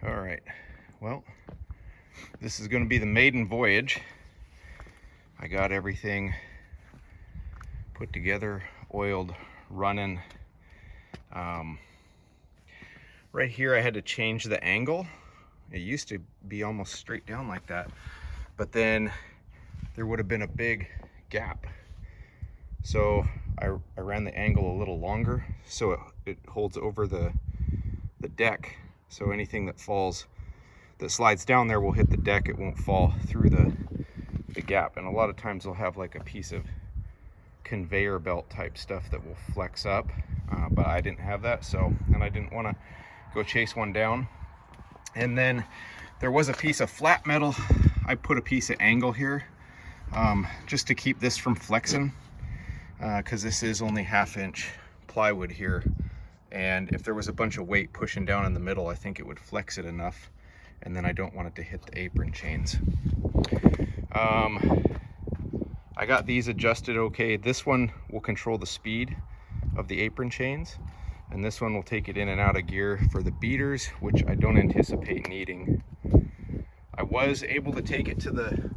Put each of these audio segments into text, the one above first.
All right, well, this is going to be the maiden voyage. I got everything put together, oiled, running. Right here I had to change the angle. It used to be almost straight down like that, but then there would have been a big gap. So I ran the angle a little longer so it holds over the deck. So anything that slides down there will hit the deck. It won't fall through the gap. And a lot of times they'll have like a piece of conveyor belt type stuff that will flex up, but I didn't have that, and I didn't want to go chase one down. And then there was a piece of flat metal. I put a piece of angle here just to keep this from flexing, because this is only 1/2 inch plywood here, and if there was a bunch of weight pushing down in the middle, I think it would flex it enough, and then I don't want it to hit the apron chains. I got these adjusted okay. This one will control the speed of the apron chains, and this one will take it in and out of gear for the beaters, which I don't anticipate needing. I was able to take it to the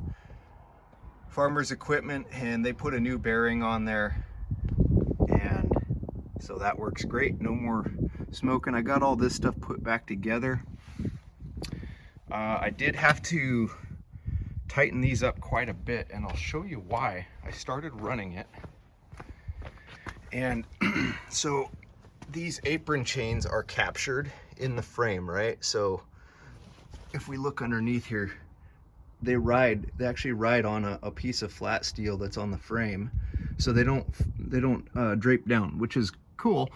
farmer's equipment and they put a new bearing on there, and so that works great. No more smoking. I got all this stuff put back together. I did have to tighten these up quite a bit, and I'll show you why. I started running it, and so these apron chains are captured in the frame, right? So if we look underneath here, they actually ride on a piece of flat steel that's on the frame, so they don't drape down, which is cool.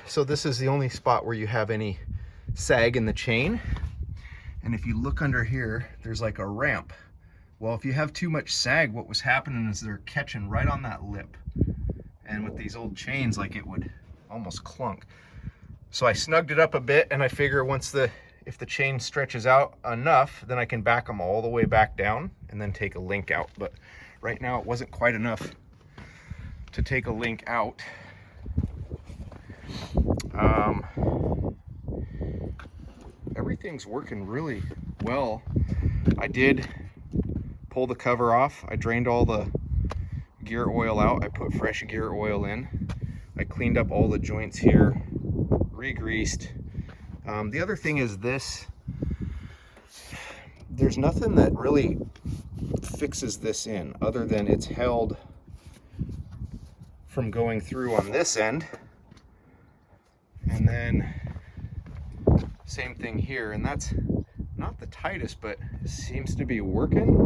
So this is the only spot where you have any sag in the chain. And if you look under here, there's like a ramp. Well, if you have too much sag, what was happening is they're catching right on that lip, and with these old chains, like, it would almost clunk. So I snugged it up a bit, and I figure if the chain stretches out enough, then I can back them all the way back down and then take a link out. But right now it wasn't quite enough to take a link out. Everything's working really well. I did pull the cover off. I drained all the gear oil out. I put fresh gear oil in. I cleaned up all the joints here, re-greased. The other thing is there's nothing that really fixes this in other than it's held from going through on this end, and then same thing here, and that's not the tightest, but seems to be working.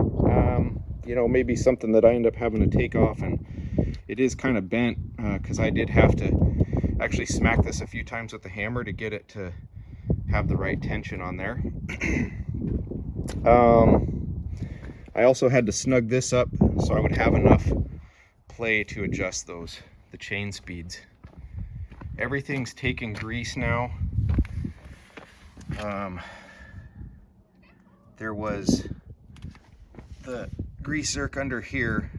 You know, maybe something that I end up having to take off, and it is kind of bent because I did have to actually smack this a few times with the hammer to get it to have the right tension on there. I also had to snug this up so I would have enough play to adjust the chain speeds. Everything's taking grease now. There was the grease zerk under here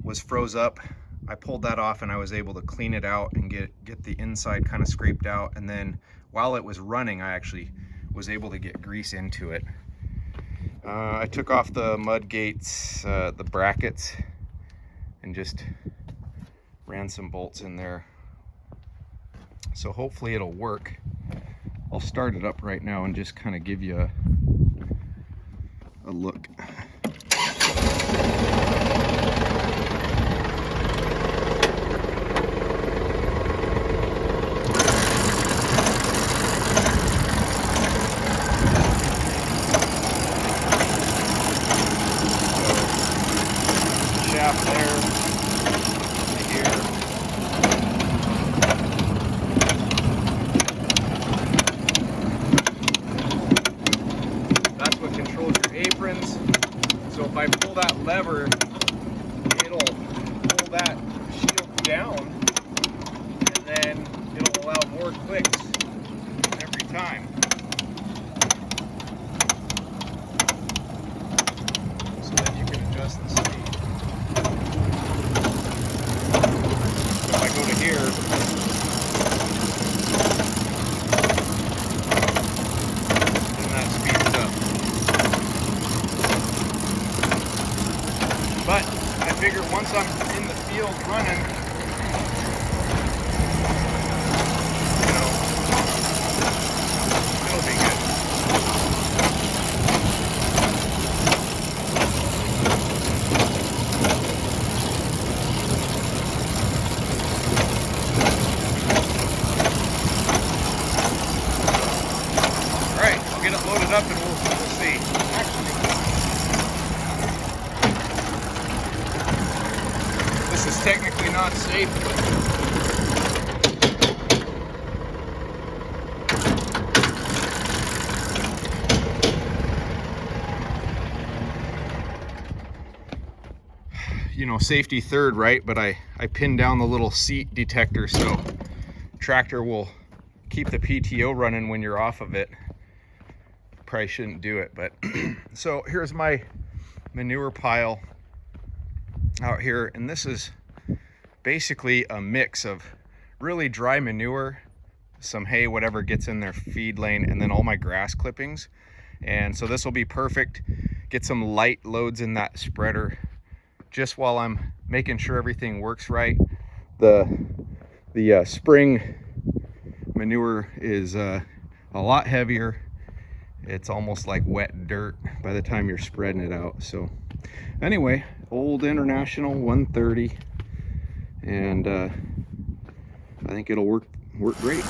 was froze up. I pulled that off and I was able to clean it out and get the inside kind of scraped out, and then while it was running I actually was able to get grease into it. I took off the mud gates, the brackets, and just ran some bolts in there. So hopefully it'll work. I'll start it up right now and just kind of give you a look. Shaft there, to here. That's what controls your aprons. So if I pull that lever, it'll pull that shield down, and then it'll allow more clicks every time. So then you can adjust the speed. If I go to here, I'm in the field running, you know, it'll be good. All right, I'll get it loaded up and we'll see. This is technically not safe, but you know, safety third, right? But I pinned down the little seat detector so tractor will keep the PTO running when you're off of it. Probably shouldn't do it, but so here's my manure pile out here, and this is basically a mix of really dry manure, some hay, whatever gets in their feed lane, and then all my grass clippings. And so this will be perfect. Get some light loads in that spreader just while I'm making sure everything works right. The spring manure is a lot heavier. It's almost like wet dirt by the time you're spreading it out. So anyway, Old International 130, and I think it'll work great.